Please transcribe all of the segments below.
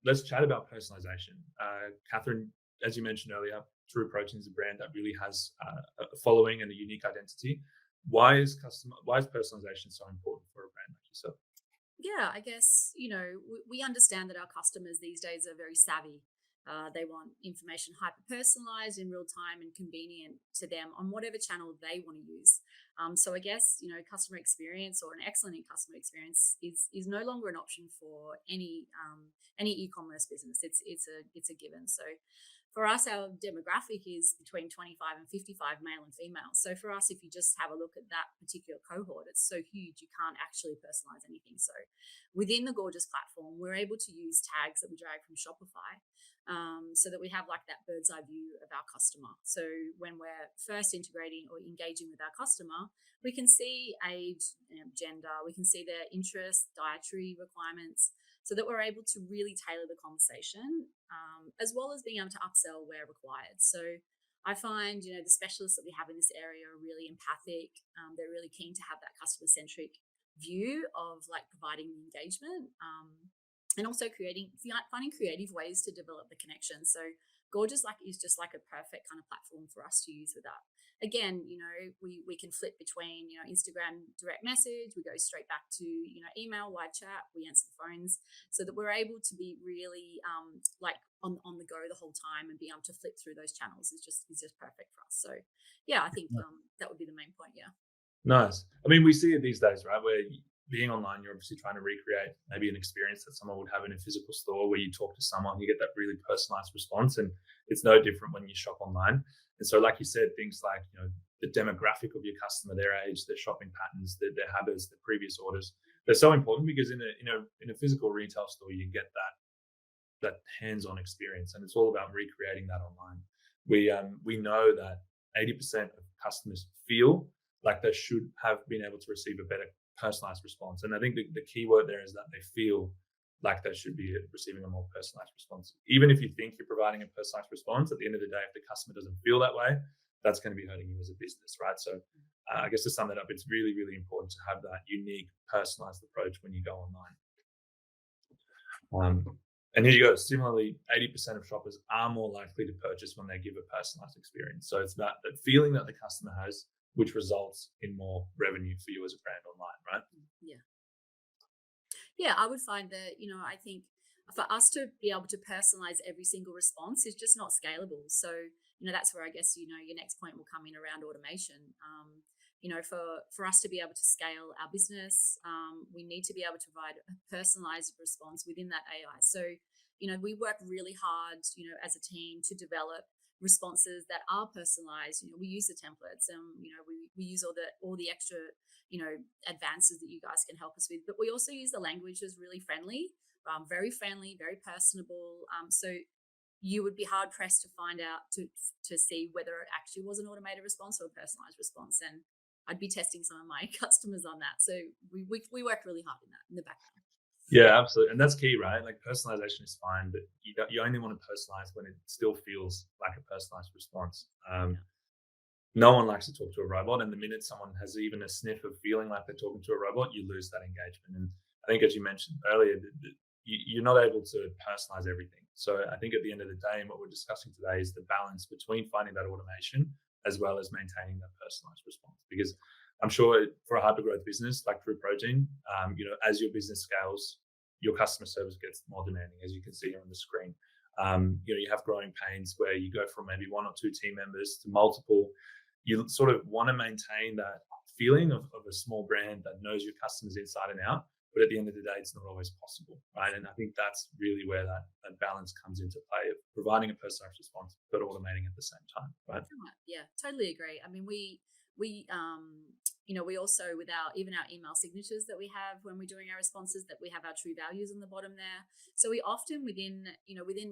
let's chat about personalization. Catherine, as you mentioned earlier, True Protein is a brand that really has a following and a unique identity. Why is personalization so important for a brand like yourself? Yeah, I guess, we understand that our customers these days are very savvy. They want information hyper personalized in real time and convenient to them on whatever channel they want to use. So I guess, customer experience or an excellent customer experience is no longer an option for any e-commerce business. It's a given. So for us, our demographic is between 25 and 55, male and female. So for us, if you just have a look at that particular cohort, it's so huge you can't actually personalize anything. So within the Gorgeous platform, we're able to use tags that we drag from Shopify, so that we have like that bird's eye view of our customer. So when we're first integrating or engaging with our customer, we can see age, gender, we can see their interests, dietary requirements, so that we're able to really tailor the conversation, as well as being able to upsell where required. So I find, the specialists that we have in this area are really empathic. They're really keen to have that customer centric view of like providing the engagement, and also finding creative ways to develop the connection. So Gorgeous like is just like a perfect kind of platform for us to use with that. Again, we can flip between, Instagram direct message, we go straight back to, email, live chat, we answer the phones, so that we're able to be really like on the go the whole time, and be able to flip through those channels is just perfect for us. So yeah, I think that would be the main point. Yeah. Nice. I mean, we see it these days, right? Where being online, you're obviously trying to recreate maybe an experience that someone would have in a physical store where you talk to someone, you get that really personalized response. And it's no different when you shop online. And so, like you said, things like, the demographic of your customer, their age, their shopping patterns, their habits, their previous orders, they're so important because in a physical retail store, you get that hands-on experience, and it's all about recreating that online. We know that 80% of customers feel like they should have been able to receive a better personalized response, and I think the key word there is that they feel like they should be receiving a more personalized response. Even if you think you're providing a personalized response, at the end of the day, if the customer doesn't feel that way, that's going to be hurting you as a business, right? So, I guess to sum that up, it's really, really important to have that unique, personalized approach when you go online. Um, and here you go. Similarly, 80% of shoppers are more likely to purchase when they give a personalized experience. So it's that feeling that the customer has, which results in more revenue for you as a brand online, right? Yeah. Yeah, I would find that, I think for us to be able to personalize every single response is just not scalable. So, that's where I guess, your next point will come in around automation. For us to be able to scale our business, we need to be able to provide a personalized response within that AI. So, we work really hard, as a team to develop responses that are personalized. We use the templates, and we use all the extra, advances that you guys can help us with. But we also use the language as really friendly, very personable. So you would be hard pressed to find out to see whether it actually was an automated response or a personalized response. And I'd be testing some of my customers on that. So we work really hard in the background. Yeah, absolutely, and that's key, right? Like personalization is fine, but you only want to personalize when it still feels like a personalized response. Yeah. No one likes to talk to a robot, and the minute someone has even a sniff of feeling like they're talking to a robot, you lose that engagement. And I think, as you mentioned earlier, you're not able to personalize everything. So I think at the end of the day, and what we're discussing today is the balance between finding that automation as well as maintaining that personalized response. Because I'm sure for a hypergrowth business like True Protein, as your business scales, your customer service gets more demanding, as you can see here on the screen. You have growing pains where you go from maybe one or two team members to multiple. You sort of want to maintain that feeling of a small brand that knows your customers inside and out. But at the end of the day, it's not always possible, right? And I think that's really where that balance comes into play of providing a personalized response, but automating at the same time, right? Right. Yeah, totally agree. I mean, we we also with our email signatures that we have when we're doing our responses, that we have our true values on the bottom there. So we often within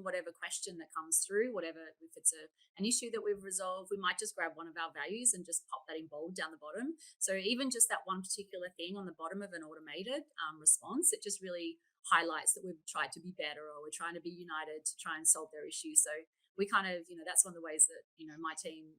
whatever question that comes through, whatever, if it's an issue that we've resolved, we might just grab one of our values and just pop that in bold down the bottom. So even just that one particular thing on the bottom of an automated response, it just really highlights that we've tried to be better, or we're trying to be united to try and solve their issue. So we kind of, that's one of the ways that, my team,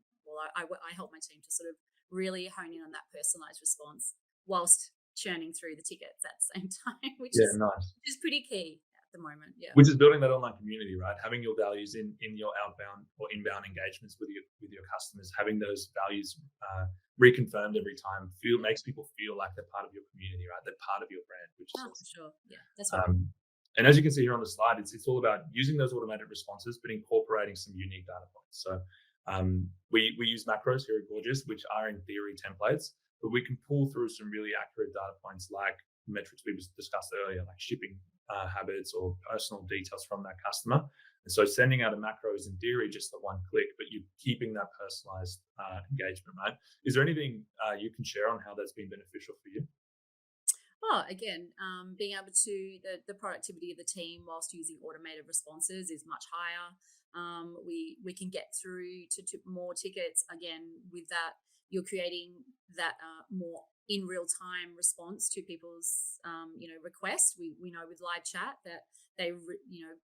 I help my team to sort of really hone in on that personalized response whilst churning through the tickets at the same time, which Yeah, is nice. which is pretty key. the moment. Yeah. Which is building that online community, right? Having your values in your outbound or inbound engagements with your customers, having those values reconfirmed every time makes people feel like they're part of your community, right? They're part of your brand, which is Oh, for awesome. sure. Yeah, that's right. Um, and as you can see here on the slide, it's all about using those automated responses, but incorporating some unique data points. So we use macros here at Gorgeous, which are in theory templates, but we can pull through some really accurate data points like metrics we discussed earlier, like shipping habits or personal details from that customer. And so sending out a macro is in theory just a one click, but you're keeping that personalized engagement, right? Is there anything you can share on how that's been beneficial for you? Well, again, being able to the productivity of the team whilst using automated responses is much higher. We can get through to more tickets again with that. You're creating that more in real time response to people's request. We know with live chat that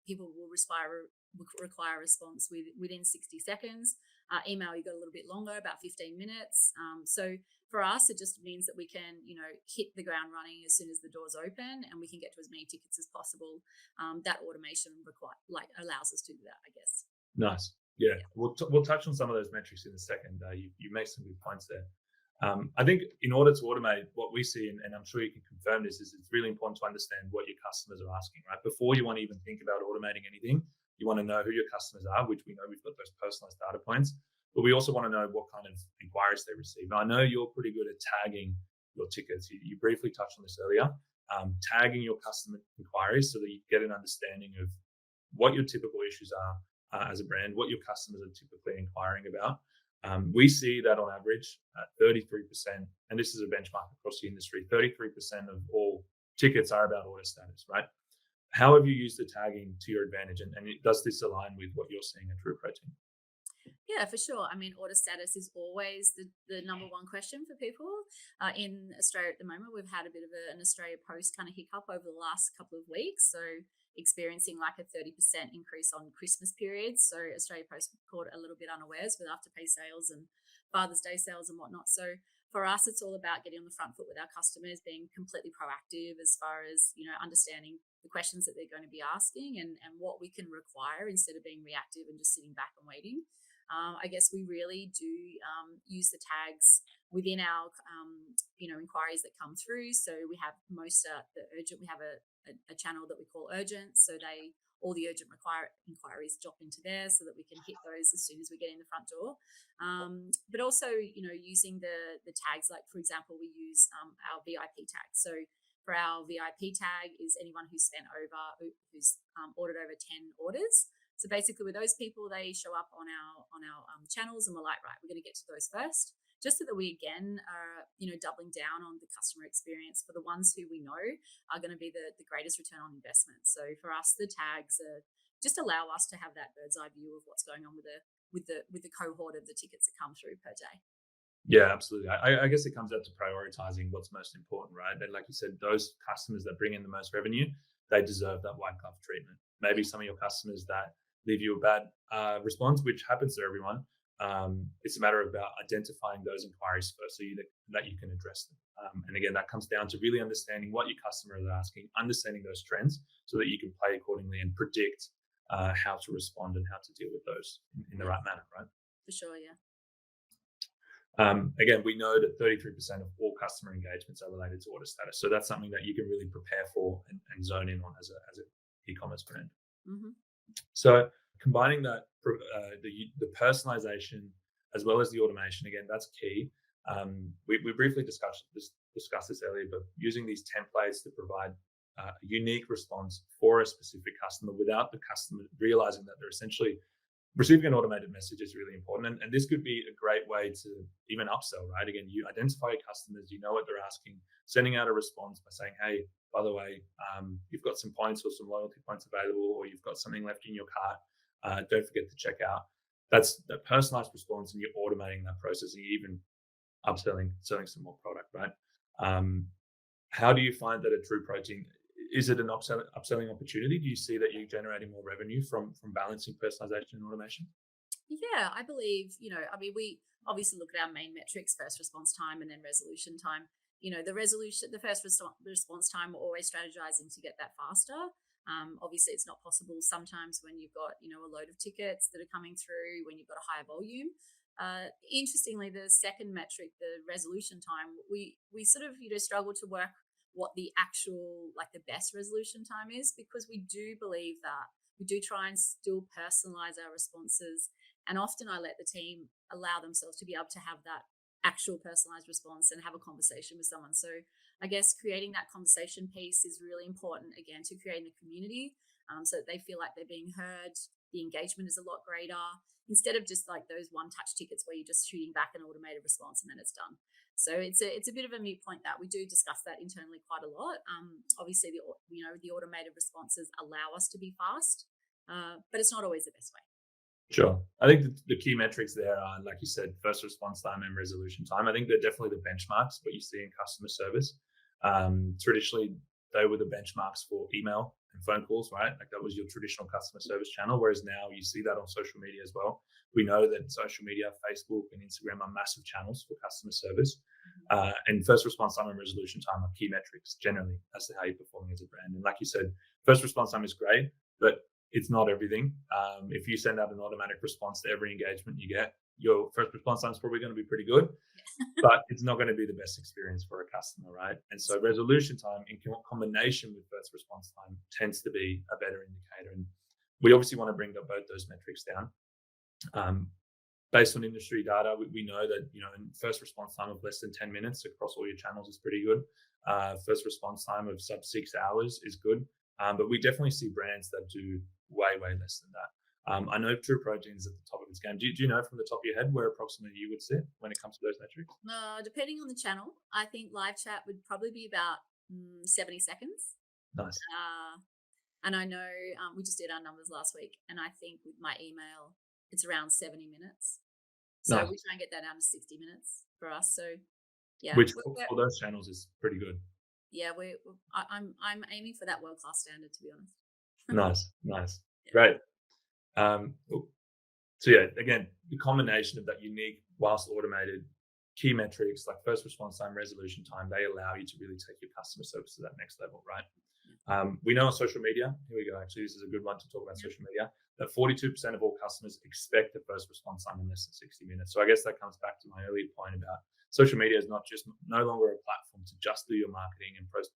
people will require a response within 60 seconds. Email, you got a little bit longer, about 15 minutes. So for us, it just means that we can, hit the ground running as soon as the doors open, and we can get to as many tickets as possible. That automation allows us to do that, I guess. Nice. Yeah, Yeah. we'll touch on some of those metrics in a second. You make some good points there. I think in order to automate, what we see, and I'm sure you can confirm this, is it's really important to understand what your customers are asking, right? Before you want to even think about automating anything, you want to know who your customers are, which we know we've got those personalized data points, but we also want to know what kind of inquiries they receive. I know you're pretty good at tagging your tickets. You briefly touched on this earlier, tagging your customer inquiries so that you get an understanding of what your typical issues are as a brand, what your customers are typically inquiring about. We see that on average, 33%, and this is a benchmark across the industry, 33% of all tickets are about order status, right? How have you used the tagging to your advantage? And does this align with what you're seeing at True Protein? Yeah, for sure. I mean, order status is always the number one question for people in Australia at the moment. We've had a bit of an Australia Post kind of hiccup over the last couple of weeks. So, experiencing like a 30% increase on Christmas periods. So, Australia Post caught a little bit unawares with Afterpay sales and Father's Day sales and whatnot. So, for us, it's all about getting on the front foot with our customers, being completely proactive as far as, understanding the questions that they're going to be asking and what we can require instead of being reactive and just sitting back and waiting. I guess we really do use the tags within our, inquiries that come through. So we have most the urgent. We have a channel that we call urgent. So all the urgent inquiries drop into there, so that we can hit those as soon as we get in the front door. But also, using the tags. Like for example, we use our VIP tag. So for our VIP tag is anyone who's who's ordered over 10 orders. So basically, with those people, they show up on our channels, and we're like, right, we're going to get to those first, just so that we again are doubling down on the customer experience for the ones who we know are going to be the greatest return on investment. So for us, the tags just allow us to have that bird's eye view of what's going on with the cohort of the tickets that come through per day. Yeah, absolutely. I guess it comes down to prioritizing what's most important, right? And like you said, those customers that bring in the most revenue, they deserve that white glove treatment. Maybe some of your customers that leave you a bad response, which happens to everyone. It's a matter of about identifying those inquiries first, so that you can address them. And again, that comes down to really understanding what your customers are asking, understanding those trends, so that you can play accordingly and predict how to respond and how to deal with those in the right manner, right? For sure, yeah. Again, we know that 33% of all customer engagements are related to order status, so that's something that you can really prepare for and zone in on as an e-commerce brand. Mm-hmm. So combining that, the personalization as well as the automation, again, that's key. We briefly discussed this earlier, but using these templates to provide a unique response for a specific customer without the customer realizing that they're essentially receiving an automated message is really important. And this could be a great way to even upsell, right? Again, you identify your customers, you know what they're asking, sending out a response by saying, hey, by the way, you've got some points or some loyalty points available, or you've got something left in your cart. Don't forget to check out. That's the personalized response, and you're automating that process, and you're even selling some more product, right? How do you find that at True Protein? Is it an upselling opportunity? Do you see that you're generating more revenue from balancing personalization and automation? Yeah, I believe, we obviously look at our main metrics: first response time and then resolution time. The first response time, we're always strategizing to get that faster. Obviously, it's not possible sometimes when you've got a load of tickets that are coming through when you've got a higher volume. Interestingly, the second metric, the resolution time, we sort of struggle to work what the actual like the best resolution time is, because we do believe that we do try and still personalize our responses, and often I let the team allow themselves to be able to have that actual personalized response and have a conversation with someone. So I guess creating that conversation piece is really important, again, to creating a community, so that they feel like they're being heard. The engagement is a lot greater instead of just like those one touch tickets where you're just shooting back an automated response and then it's done. So it's a bit of a moot point that we do discuss that internally quite a lot. Obviously, the automated responses allow us to be fast, but it's not always the best way. Sure. I think the key metrics there are, like you said, first response time and resolution time. I think they're definitely the benchmarks, what you see in customer service. Traditionally, they were the benchmarks for email and phone calls, right? Like that was your traditional customer service channel. Whereas now you see that on social media as well. We know that social media, Facebook and Instagram are massive channels for customer service. And first response time and resolution time are key metrics generally as to how you're performing as a brand. And like you said, first response time is great, but it's not everything. If you send out an automatic response to every engagement you get, your first response time is probably going to be pretty good, but it's not going to be the best experience for a customer, right? And so resolution time in combination with first response time tends to be a better indicator. And we obviously want to bring both those metrics down. Based on industry data, we know that first response time of less than 10 minutes across all your channels is pretty good. First response time of sub 6 hours is good. But we definitely see brands that do way less than that. I know True Protein is at the top of its game. Do you know from the top of your head where approximately you would sit when it comes to those metrics? Depending on the channel, I think live chat would probably be about 70 seconds. Nice. And I know we just did our numbers last week, and I think with my email, it's around 70 minutes. So Nice. we try and get that down to 60 minutes for us. So yeah, Which for those channels is pretty good. yeah, I'm aiming for that world class standard, to be honest. Nice, Yeah. great. So yeah, again, the combination of that unique whilst automated key metrics like first response time, resolution time, they allow you to really take your customer service to that next level, right? We know on social media, here we go, actually, this is a good one to talk about social media, that 42% of all customers expect the first response time in less than 60 minutes. So I guess that comes back to my earlier point about social media is no longer a platform to just do your marketing and post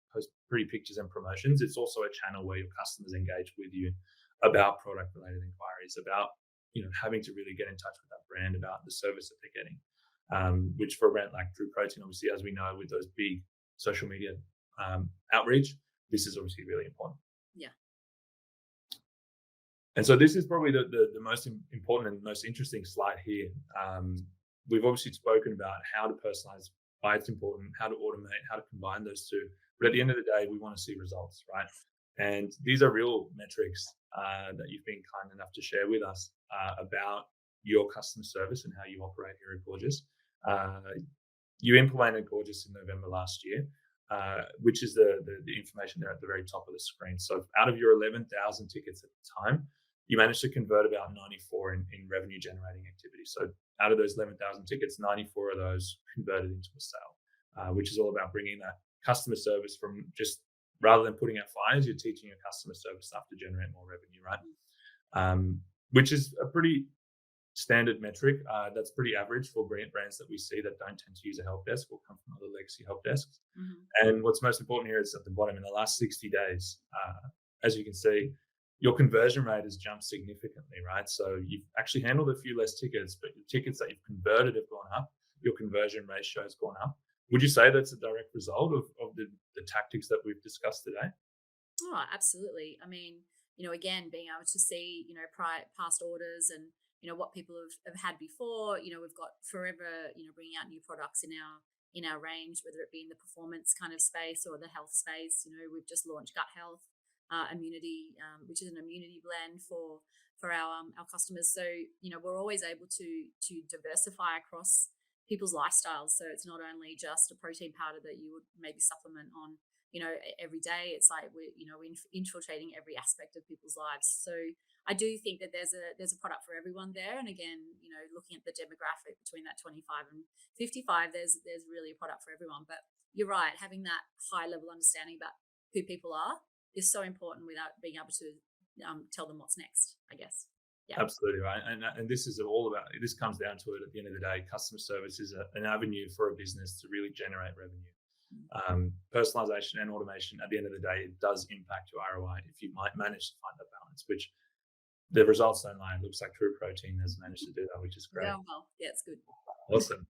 pretty pictures and promotions. It's also a channel where your customers engage with you about product related inquiries, about having to really get in touch with that brand about the service that they're getting. Which for a brand like True Protein, obviously, as we know, with those big social media outreach, this is obviously really important. Yeah. And so this is probably the most important and most interesting slide here. We've obviously spoken about how to personalize, why it's important, how to automate, how to combine those two. But at the end of the day, we want to see results, right? And these are real metrics that you've been kind enough to share with us about your customer service and how you operate here at Gorgeous. You implemented Gorgeous in November last year, which is the information there at the very top of the screen. So out of your 11,000 tickets at the time, you managed to convert about 94 in revenue generating activity. So out of those 11,000 tickets, 94 of those converted into a sale, which is all about bringing that customer service from just rather than putting out fires, you're teaching your customer service stuff to generate more revenue, right? Which is a pretty standard metric. That's pretty average for brands that we see that don't tend to use a help desk or come from other legacy help desks. And what's most important here is at the bottom, in the last 60 days, as you can see, your conversion rate has jumped significantly, right? So you've actually handled a few less tickets, but the tickets that you've converted have gone up. Your conversion ratio has gone up. Would you say that's a direct result of the tactics that we've discussed today? Oh, absolutely. I mean, again, being able to see, past orders and, what people have had before. We've got forever, bringing out new products in our range, whether it be in the performance kind of space or the health space. We've just launched gut health immunity, which is an immunity blend for our customers. So, we're always able to diversify across people's lifestyles. So it's not only just a protein powder that you would maybe supplement on, every day. It's like we're infiltrating every aspect of people's lives. So I do think that there's a product for everyone there. And again, looking at the demographic between that 25 and 55, there's really a product for everyone. But you're right, having that high level understanding about who people are is so important without being able to tell them what's next, I guess. Yeah. Absolutely right, and this is all about. This comes down to it. At the end of the day, customer service is an avenue for a business to really generate revenue. Mm. Personalization and automation. At the end of the day, it does impact your ROI if you might manage to find that balance, which the results don't lie. It looks like True Protein has managed to do that, which is great. Yeah, well, yeah, it's good. Awesome.